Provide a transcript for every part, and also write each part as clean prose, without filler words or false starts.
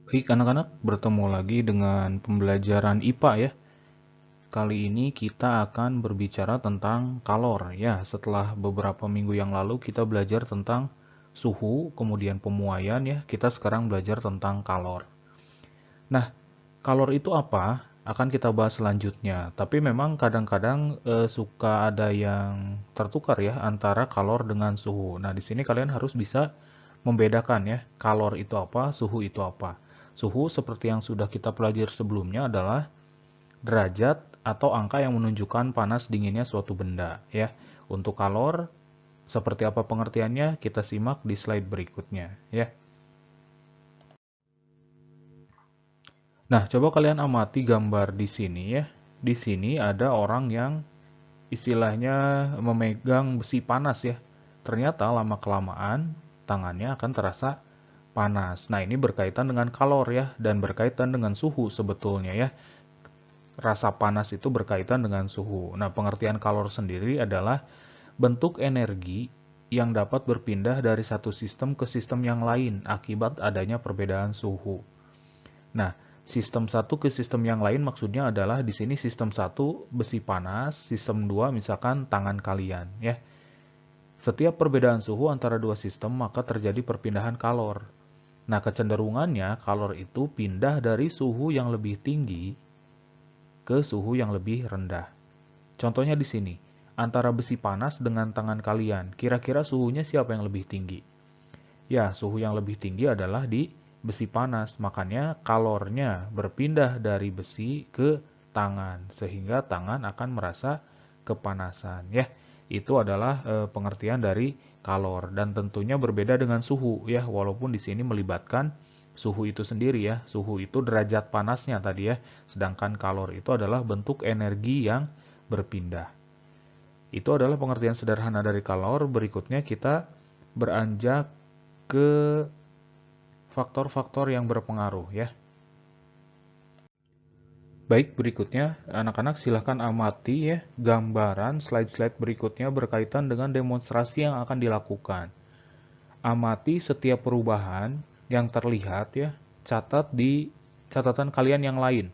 Baik anak-anak, bertemu lagi dengan pembelajaran IPA ya. Kali ini kita akan berbicara tentang kalor ya. Setelah beberapa minggu yang lalu kita belajar tentang suhu, kemudian pemuaian ya. Kita sekarang belajar tentang kalor. Nah, kalor itu apa? Akan kita bahas selanjutnya. Tapi memang kadang-kadang suka ada yang tertukar ya antara kalor dengan suhu. Nah, di sini kalian harus bisa membedakan ya, kalor itu apa, suhu itu apa. Suhu seperti yang sudah kita pelajari sebelumnya adalah derajat atau angka yang menunjukkan panas dinginnya suatu benda ya. Untuk kalor seperti apa pengertiannya kita simak di slide berikutnya ya. Nah, coba kalian amati gambar di sini ya. Di sini ada orang yang istilahnya memegang besi panas ya. Ternyata lama-kelamaan tangannya akan terasa panas. Nah, ini berkaitan dengan kalor ya, dan berkaitan dengan suhu sebetulnya ya. Rasa panas itu berkaitan dengan suhu. Nah, pengertian kalor sendiri adalah bentuk energi yang dapat berpindah dari satu sistem ke sistem yang lain akibat adanya perbedaan suhu. Nah, sistem satu ke sistem yang lain maksudnya adalah di sini sistem satu besi panas, sistem 2 misalkan tangan kalian ya. Setiap perbedaan suhu antara dua sistem maka terjadi perpindahan kalor. Nah, kecenderungannya kalor itu pindah dari suhu yang lebih tinggi ke suhu yang lebih rendah. Contohnya di sini, antara besi panas dengan tangan kalian, kira-kira suhunya siapa yang lebih tinggi? Ya, suhu yang lebih tinggi adalah di besi panas. Makanya kalornya berpindah dari besi ke tangan, sehingga tangan akan merasa kepanasan. Ya, itu adalah pengertian dari kalor dan tentunya berbeda dengan suhu ya, walaupun di sini melibatkan suhu itu sendiri ya. Suhu itu derajat panasnya tadi ya, sedangkan kalor itu adalah bentuk energi yang berpindah. Itu adalah pengertian sederhana dari kalor. Berikutnya kita beranjak ke faktor-faktor yang berpengaruh ya. Baik, berikutnya anak-anak silahkan amati ya gambaran slide-slide berikutnya berkaitan dengan demonstrasi yang akan dilakukan. Amati setiap perubahan yang terlihat ya, catat di catatan kalian yang lain.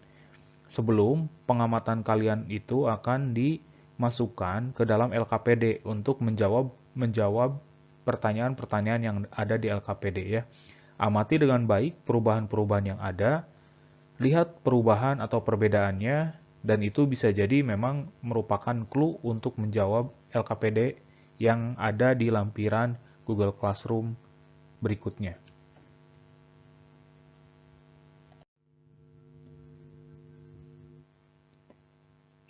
Sebelum pengamatan kalian itu akan dimasukkan ke dalam LKPD untuk menjawab pertanyaan-pertanyaan yang ada di LKPD ya. Amati dengan baik perubahan-perubahan yang ada, lihat perubahan atau perbedaannya, dan itu bisa jadi memang merupakan clue untuk menjawab LKPD yang ada di lampiran Google Classroom berikutnya.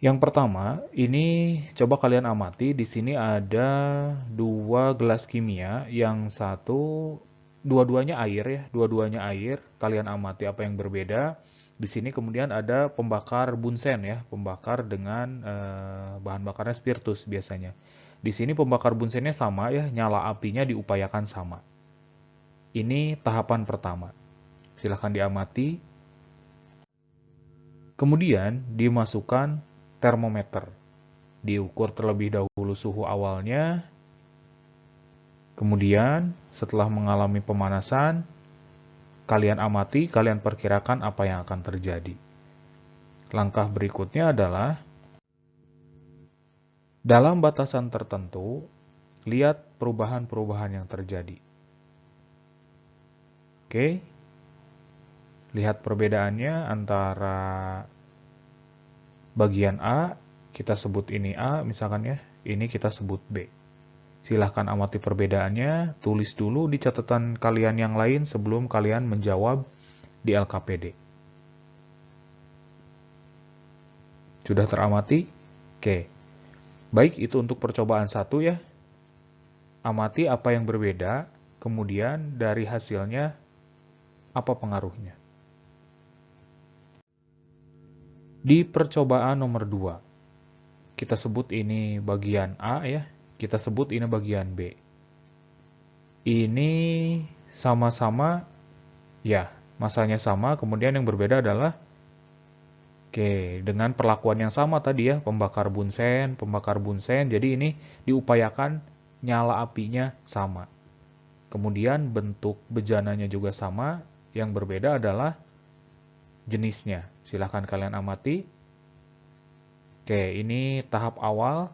Yang pertama, ini coba kalian amati, di sini ada dua gelas kimia, yang satu dua-duanya air ya, dua-duanya air. Kalian amati apa yang berbeda. Di sini kemudian ada pembakar bunsen ya, pembakar dengan bahan bakarnya spiritus biasanya. Di sini pembakar bunsennya sama ya, nyala apinya diupayakan sama. Ini tahapan pertama. Silahkan diamati. Kemudian dimasukkan termometer. Diukur terlebih dahulu suhu awalnya. Kemudian setelah mengalami pemanasan, kalian amati, kalian perkirakan apa yang akan terjadi. Langkah berikutnya adalah dalam batasan tertentu, lihat perubahan-perubahan yang terjadi. Oke, lihat perbedaannya antara bagian A, kita sebut ini A misalkan ya, ini kita sebut B. Silahkan amati perbedaannya, tulis dulu di catatan kalian yang lain sebelum kalian menjawab di LKPD. Sudah teramati? Oke. Baik, itu untuk percobaan satu ya. Amati apa yang berbeda, kemudian dari hasilnya apa pengaruhnya. Di percobaan nomor 2, kita sebut ini bagian A ya, kita sebut ini bagian B. Ini sama-sama ya, masanya sama, kemudian yang berbeda adalah dengan perlakuan yang sama tadi ya, pembakar bunsen, jadi ini diupayakan nyala apinya sama. Kemudian bentuk bejananya juga sama, Yang berbeda adalah jenisnya. Silahkan kalian amati. Oke, ini tahap awal.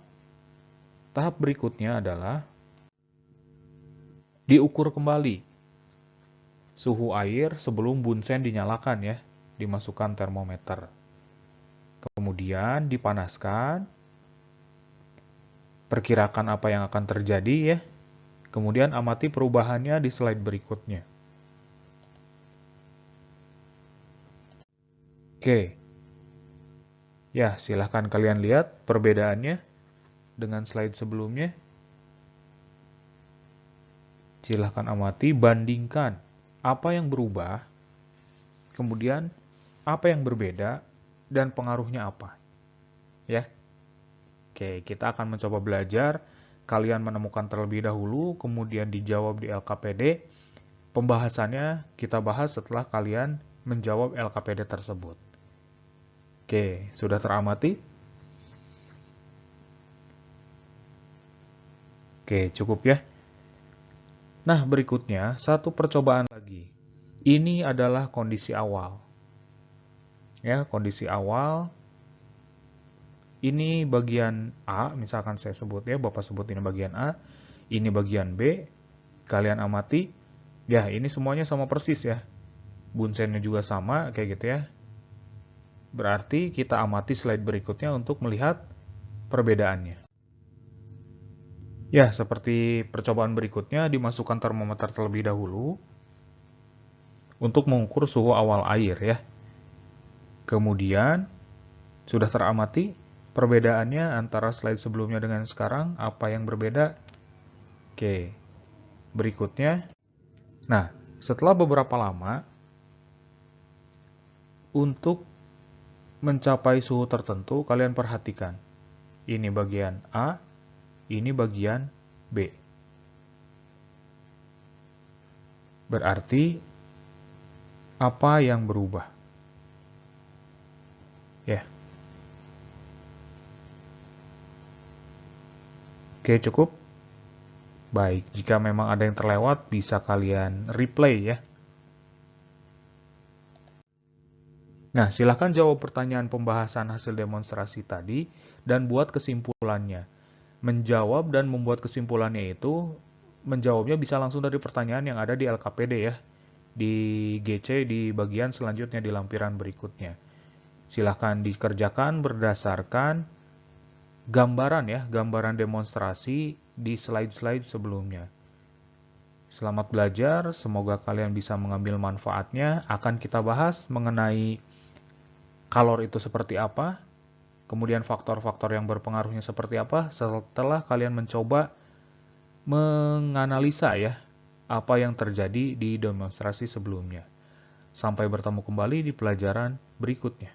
Tahap berikutnya adalah diukur kembali suhu air sebelum bunsen dinyalakan ya, dimasukkan termometer. Kemudian dipanaskan, perkirakan apa yang akan terjadi ya. Kemudian amati perubahannya di slide berikutnya. Oke. Ya, silahkan kalian lihat perbedaannya dengan slide sebelumnya. Silahkan amati, bandingkan apa yang berubah, kemudian apa yang berbeda, dan pengaruhnya apa. Ya. Oke, kita akan mencoba belajar. Kalian menemukan terlebih dahulu, kemudian dijawab di LKPD. Pembahasannya kita bahas setelah kalian menjawab LKPD tersebut. Oke, sudah teramati? Oke, cukup ya. Nah, berikutnya satu percobaan lagi. Ini adalah kondisi awal. Ya, kondisi awal. Ini bagian A, misalkan saya sebut ya, Bapak sebut ini bagian A. Ini bagian B. Kalian amati. Ya, ini semuanya sama persis ya. Bunsennya juga sama, kayak gitu ya. Berarti kita amati slide berikutnya untuk melihat perbedaannya. Ya, seperti percobaan berikutnya, dimasukkan termometer terlebih dahulu untuk mengukur suhu awal air ya. Kemudian, sudah teramati perbedaannya antara slide sebelumnya dengan sekarang, apa yang berbeda? Oke, berikutnya. Nah, setelah beberapa lama, untuk mencapai suhu tertentu, kalian perhatikan. Ini bagian A, ini bagian B. Berarti, apa yang berubah? Ya. Oke, cukup. Baik, jika memang ada yang terlewat, bisa kalian replay ya. Nah, silahkan jawab pertanyaan pembahasan hasil demonstrasi tadi dan buat kesimpulannya. Menjawab dan membuat kesimpulannya itu, menjawabnya bisa langsung dari pertanyaan yang ada di LKPD ya. Di GC di bagian selanjutnya di lampiran berikutnya. Silahkan dikerjakan berdasarkan gambaran ya, gambaran demonstrasi di slide-slide sebelumnya. Selamat belajar, semoga kalian bisa mengambil manfaatnya. Akan kita bahas mengenai kalor itu seperti apa, kemudian faktor-faktor yang berpengaruhnya seperti apa setelah kalian mencoba menganalisa ya apa yang terjadi di demonstrasi sebelumnya. Sampai bertemu kembali di pelajaran berikutnya.